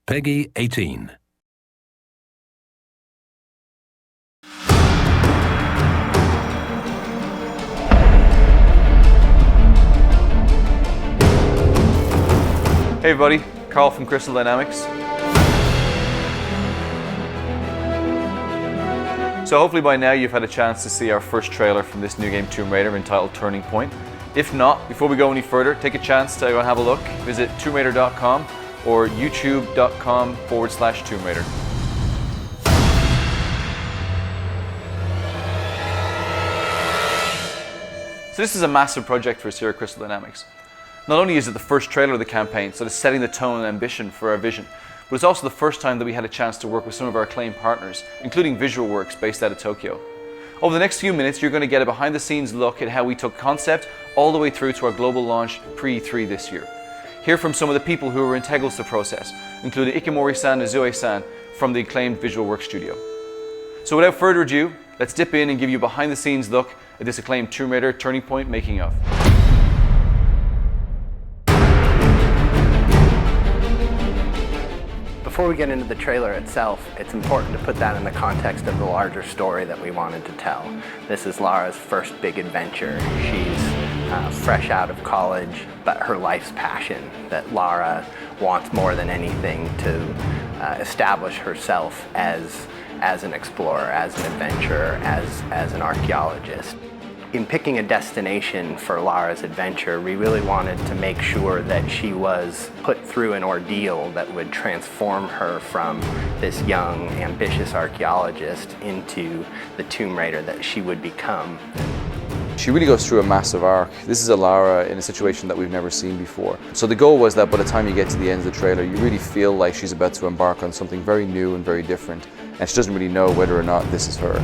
Peggy 18. Hey everybody, Carl from Crystal Dynamics. So hopefully by now you've had a chance to see our first trailer from this new game Tomb Raider entitled Turning Point. If not, before we go any further, take a chance to go and have a look. Visit TombRaider.com or youtube.com/Tomb Raider. So this is a massive project for us here at Crystal Dynamics. Not only is it the first trailer of the campaign, so it's setting the tone and ambition for our vision, but it's also the first time that we had a chance to work with some of our acclaimed partners, including Visualworks based out of Tokyo. Over the next few minutes, you're going to get a behind-the-scenes look at how we took concept all the way through to our global launch pre-E3 this year. Hear from some of the people who were integral to the process, including Ikamori-san and Zue-san from the acclaimed Visualworks studio. So without further ado, let's dip in and give you a behind-the-scenes look at this acclaimed Tomb Raider Turning Point making of. Before we get into the trailer itself, it's important to put that in the context of the larger story that we wanted to tell. This is Lara's first big adventure. She's fresh out of college, but her life's passion, that Lara wants more than anything to establish herself as an explorer, as an adventurer, as an archaeologist. In picking a destination for Lara's adventure, we really wanted to make sure that she was put through an ordeal that would transform her from this young, ambitious archaeologist into the Tomb Raider that she would become. She really goes through a massive arc. This is a Lara in a situation that we've never seen before. So the goal was that by the time you get to the end of the trailer, you really feel like she's about to embark on something very new and very different, and she doesn't really know whether or not this is her.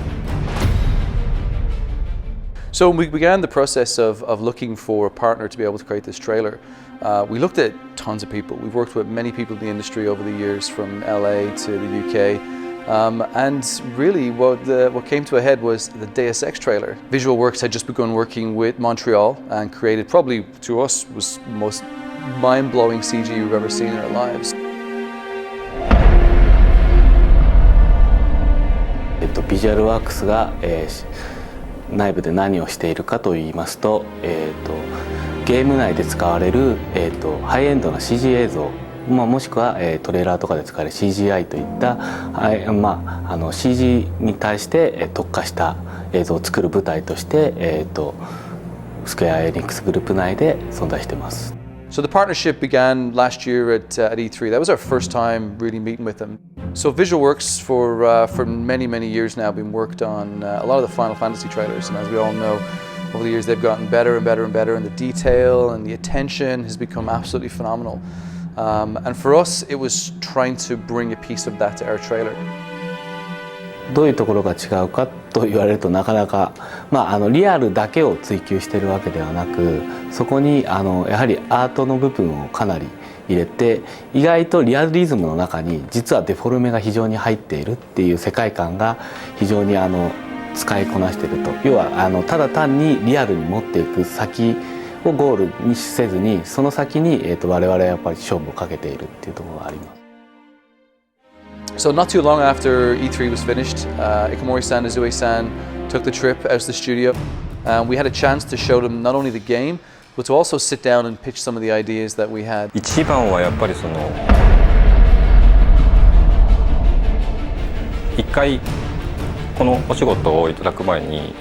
So we began the process of looking for a partner to be able to create this trailer. We looked at tons of people. We've worked with many people in the industry over the years, from LA to the UK. And really what came to a head was the Deus Ex trailer. Visualworks had just begun working with Montreal and created, probably to us, was the most mind-blowing CG we've ever seen in our lives. Visualworks が内部で何をしているかといいますと、ゲーム内で使われる、ハイエンドな CG 映像、もしくは、トレーラーとかで使われる CGI といった、CG に対して、特化した映像を作る舞台として、スクエア・エニックスグループ内で存在しています。So the partnership began last year at E3. That was our first time really meeting with them. So Visualworks for many years now been worked on a lot of the Final Fantasy trailers, and as we all know, over the years they've gotten better and better and better, and the detail and the attention has become absolutely phenomenal. And for us, it was trying to bring a piece of that to our trailer. どういうところが違うかと言われるとなかなか、リアルだけを追求しているわけではなく、そこにやはりアートの部分をかなり入れて、意外とリアリズムの中に実はデフォルメが非常に入っているっていう世界観が非常に使いこなしていると。要はただ単にリアルに持っていく先をゴールにせずに、その先に我々はやっぱり勝負をかけているっていうところがあります。So not too long after E3 was finished, Ikamori-san and Zue-san took the trip out to the studio. We had a chance to show them not only the game, but to also sit down and pitch some of the ideas that we had. 一番はやっぱり一回このお仕事をいただく前に、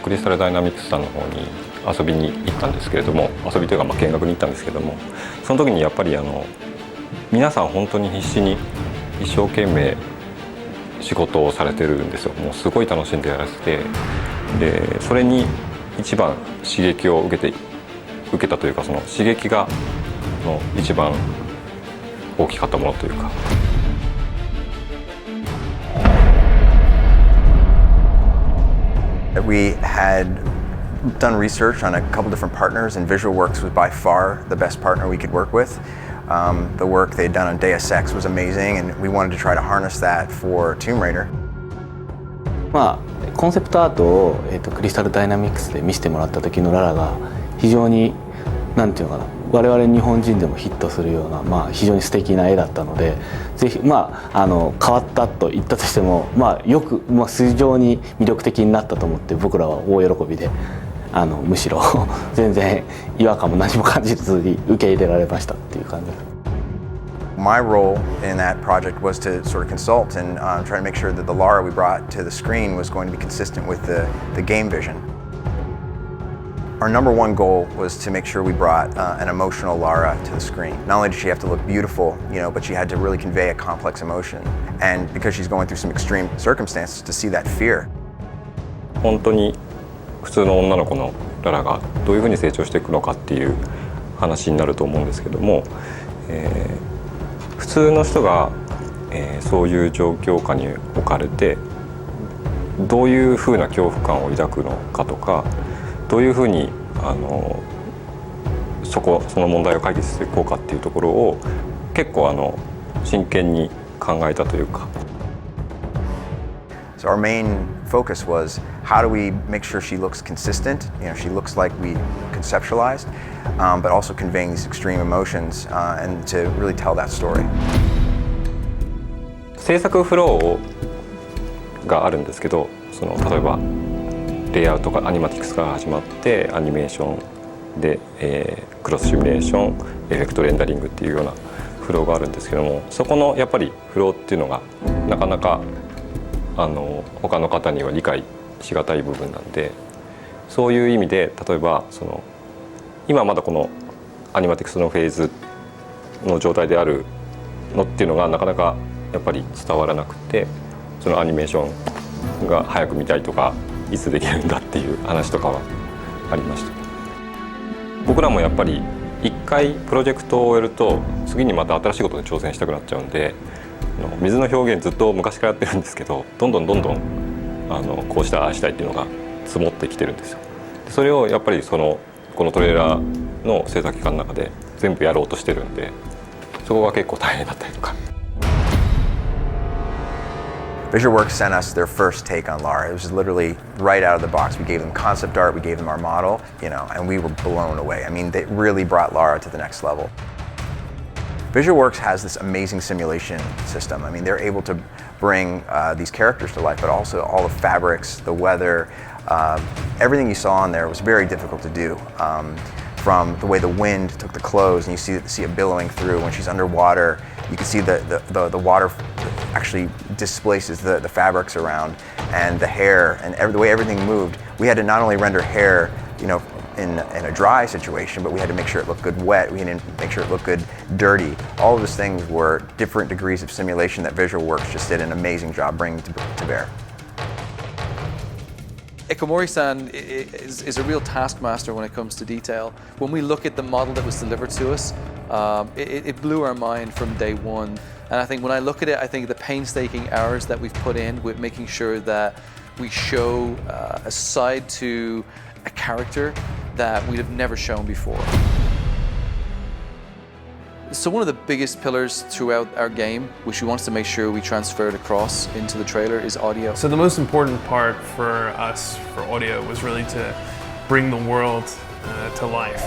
クリスタルダイナミクスさんの方に遊びに行ったんですけれども、遊びというか見学に行ったんですけども、その時にやっぱり皆さん本当に必死に一生懸命仕事をされてるんですよ。もうすごい楽しんでやらせて、でそれに一番刺激を受けたというか、その刺激が一番大きかったものというか。We had done research on a couple different partners, and Visualworks was by far the best partner we could work with. The work they'd done on Deus Ex was amazing, and we wanted to try to harness that for Tomb Raider. コンセプトアートを、クリスタルダイナミクスで見せてもらった時のララが非常になんていうのかな、我々日本人でもヒットするような、非常に素敵な絵だったので、ぜひ変わったと言ったとしても、よく、非常に魅力的になったと思って、僕らは大喜びでむしろ全然違和感も何も感じずに受け入れられましたっていう感じです。My role in that project was to sort of consult and try to make sure that the Lara we brought to the screen was going to be consistent with the game vision. Our number one goal was to make sure we brought an emotional Lara to the screen. Not only did she have to look beautiful, but she had to really convey a complex emotion. And because she's going through some extreme circumstances, to see that fear. 本当に普通の女の子のララがどういうふうに成長していくのかっていう話になると思うんですけども、普通の人が、そういう状況下に置かれてどういうふうな恐怖感を抱くのかとか、どういうふうにその問題を解決していこうかっていうところを結構真剣に考えたというか。So our main focus was how do we make sure she looks consistent, she looks like we conceptualized, but also conveying these extreme emotions and to really tell that story. 制作フローがあるんですけど、例えばレイアウトがアニマティクスから始まってアニメーションで、クロスシミュレーション、エフェクトレンダリングっていうようなフローがあるんですけども、そこのやっぱりフローっていうのがなかなか他の方には理解しがたい部分なんで、そういう意味で例えば今まだこのアニマティクスのフェーズの状態であるのっていうのがなかなかやっぱり伝わらなくて、そのアニメーションが早く見たいとかいつできるんだっていう話とかはありました。僕らもやっぱり一回プロジェクトを終えると次にまた新しいことに挑戦したくなっちゃうんで、水の表現ずっと昔からやってるんですけど、どんどんこうしたああしたいっていうのが積もってきてるんですよ。それをやっぱりこのトレーラーの制作期間の中で全部やろうとしてるんで、そこが結構大変だったりとか。Visualworks sent us their first take on Lara. It was literally right out of the box. We gave them concept art, we gave them our model, and we were blown away. I mean, they really brought Lara to the next level. Visualworks has this amazing simulation system. I mean, they're able to bring these characters to life, but also all the fabrics, the weather, everything you saw on there was very difficult to do. From the way the wind took the clothes, and you see it billowing through when she's underwater. You can see the water actually displaces the fabrics around, and the hair, and the way everything moved. We had to not only render hair, in a dry situation, but we had to make sure it looked good wet. We had to make sure it looked good dirty. All of those things were different degrees of simulation that Visualworks just did an amazing job bringing to bear. Ikamori-san is a real taskmaster when it comes to detail. When we look at the model that was delivered to us, it blew our mind from day one. And I think when I look at it, I think the painstaking hours that we've put in with making sure that we show a side to a character that we'd have never shown before. So one of the biggest pillars throughout our game, which we wanted to make sure we transferred across into the trailer, is audio. So the most important part for us for audio was really to bring the world to life.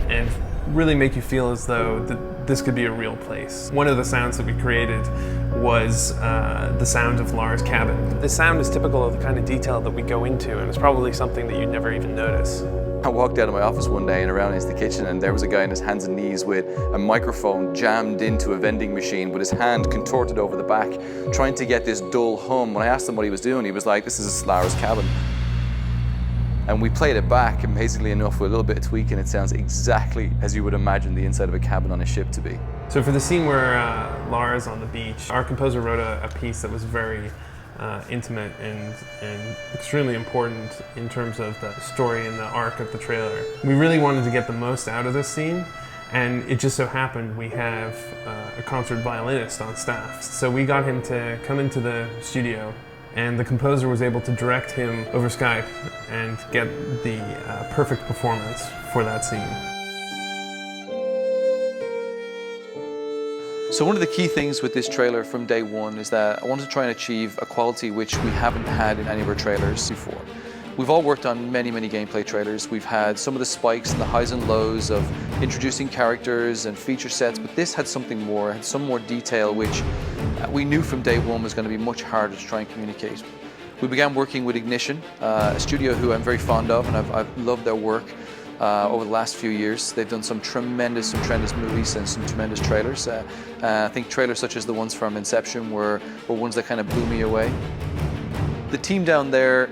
And really make you feel as though this could be a real place. One of the sounds that we created was the sound of Lara's cabin. The sound is typical of the kind of detail that we go into, and it's probably something that you'd never even notice. I walked out of my office one day and around into the kitchen, and there was a guy on his hands and knees with a microphone jammed into a vending machine with his hand contorted over the back, trying to get this dull hum. When I asked him what he was doing, he was like, "This is Lara's cabin." And we played it back, amazingly enough, with a little bit of tweaking, it sounds exactly as you would imagine the inside of a cabin on a ship to be. So for the scene where Lara's on the beach, our composer wrote a piece that was very intimate and extremely important in terms of the story and the arc of the trailer. We really wanted to get the most out of this scene, and it just so happened we have a concert violinist on staff. So we got him to come into the studio, and the composer was able to direct him over Skype and get the perfect performance for that scene. So one of the key things with this trailer from day one is that I wanted to try and achieve a quality which we haven't had in any of our trailers before. We've all worked on many gameplay trailers. We've had some of the spikes and the highs and lows of introducing characters and feature sets, but this had something more, had some more detail, which we knew from day one was going to be much harder to try and communicate. We began working with Ignition, a studio who I'm very fond of, and I've loved their work over the last few years. They've done some tremendous movies and some tremendous trailers. I think trailers such as the ones from Inception were ones that kind of blew me away. The team down there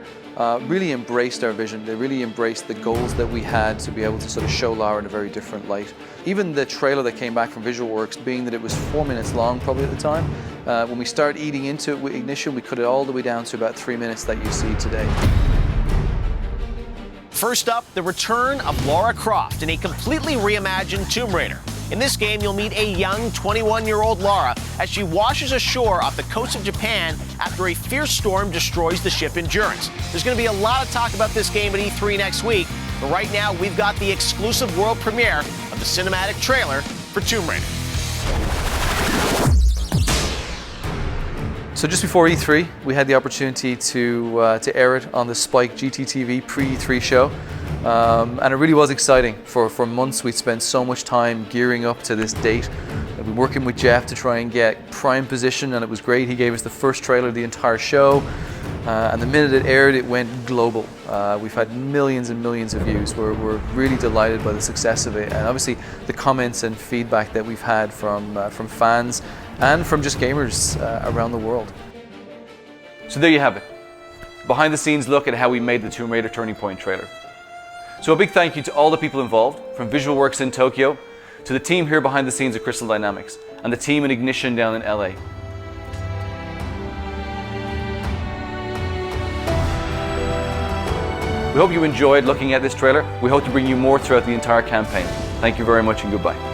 really embraced our vision. They really embraced the goals that we had to be able to sort of show Lara in a very different light. Even the trailer that came back from VisualWorks, being that it was 4 minutes long probably at the time, when we started eating into it with Ignition, we cut it all the way down to about 3 minutes that you see today. First up, the return of Lara Croft in a completely reimagined Tomb Raider. In this game, you'll meet a young 21-year-old Lara as she washes ashore off the coast of Japan after a fierce storm destroys the ship Endurance. There's going to be a lot of talk about this game at E3 next week, but right now we've got the exclusive world premiere of the cinematic trailer for Tomb Raider. So just before E3, we had the opportunity to air it on the Spike GTTV pre-E3 show. And it really was exciting. For months we'd spent so much time gearing up to this date. We've been working with Jeff to try and get prime position, and it was great. He gave us the first trailer of the entire show, and the minute it aired it went global. We've had millions and millions of views. We're really delighted by the success of it, and obviously the comments and feedback that we've had from fans and from just gamers around the world. So there you have it. Behind the scenes look at how we made the Tomb Raider Turning Point trailer. So a big thank you to all the people involved, from VisualWorks in Tokyo, to the team here behind the scenes at Crystal Dynamics, and the team in Ignition down in LA. We hope you enjoyed looking at this trailer. We hope to bring you more throughout the entire campaign. Thank you very much and goodbye.